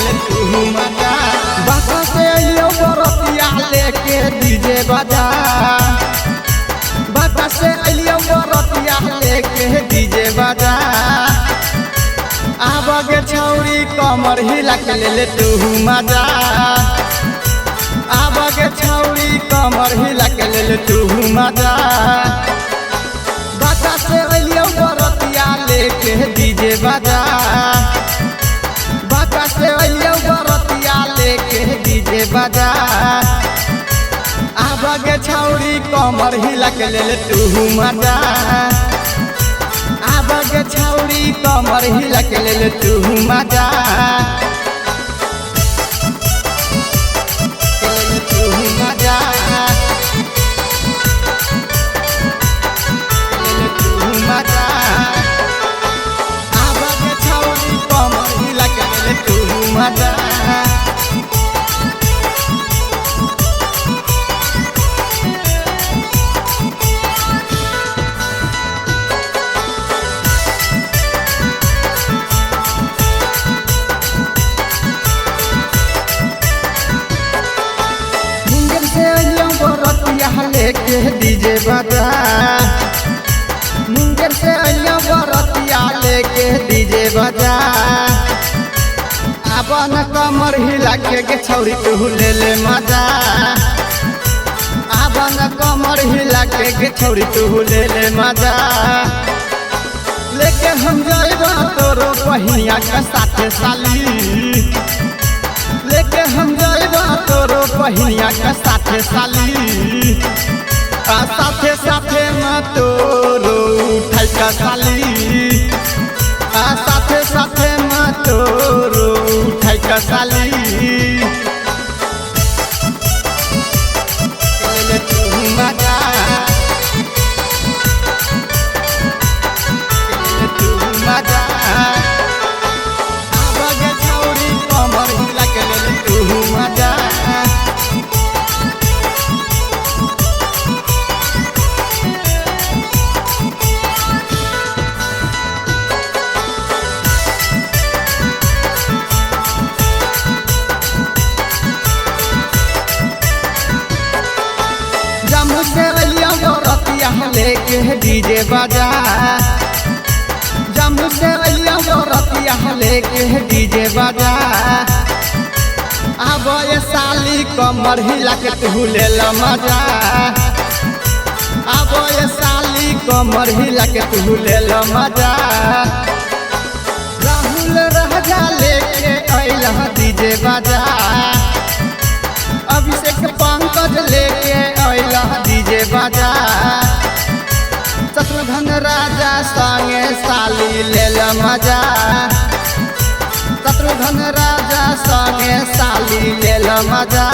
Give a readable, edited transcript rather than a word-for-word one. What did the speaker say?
ले तू मजा बाका से अइयो बरतिया लेके डीजे बजा बाका से अइयो बरतिया लेके डीजे बजा आबगे छौरी कमर हिला के ले तू मजा आबगे छौरी कमर हिला के ले तू मजा बाका से अइयो बरतिया लेके डीजे बजा बाका से अइयो बरतिया लेके डीजे बजा आबगे छौरी कमर हिला के ले तू मजा आबगे छौरी कमर हिला के ले तू मजा ले तू मजा ले तू मजा आबगे छौरी कमर हिला के ले तू मजा लेके डीजे बजा मुंगेर से अइया बरतिया लेके डीजे बजा आबन कमर हिला के छौरी तू ले मजा आबन कमर हिला के छौरी तू ले मजा लेके हम जाइबा तोरो बहिनिया के साथे साली लेके हम जाइबा तोरो बहिनिया के साथे साली साथे साथे में तोरो उठाई का साली साथे साथे में तोरो उठाई का साली ले तू मजा ले तू मजा आबगे छौरी कमर हिला के ले तू मजा जम्मू से अइया बरतिया लेके डीजे बजा जम्मू से अइया बरतिया लेके डीजे बजा अब ये साली कमर हिला के तू ले मजा अब ये साली कमर हिला के तू ले मजा राहुल राजा लेके अइला डीजे बजा अभिषेक पंकज लेके अइला डीजे बजा शत्रुघ्न राजा संगे साली ले मजा शत्रुघ्न राजा संगे साली ले मजा।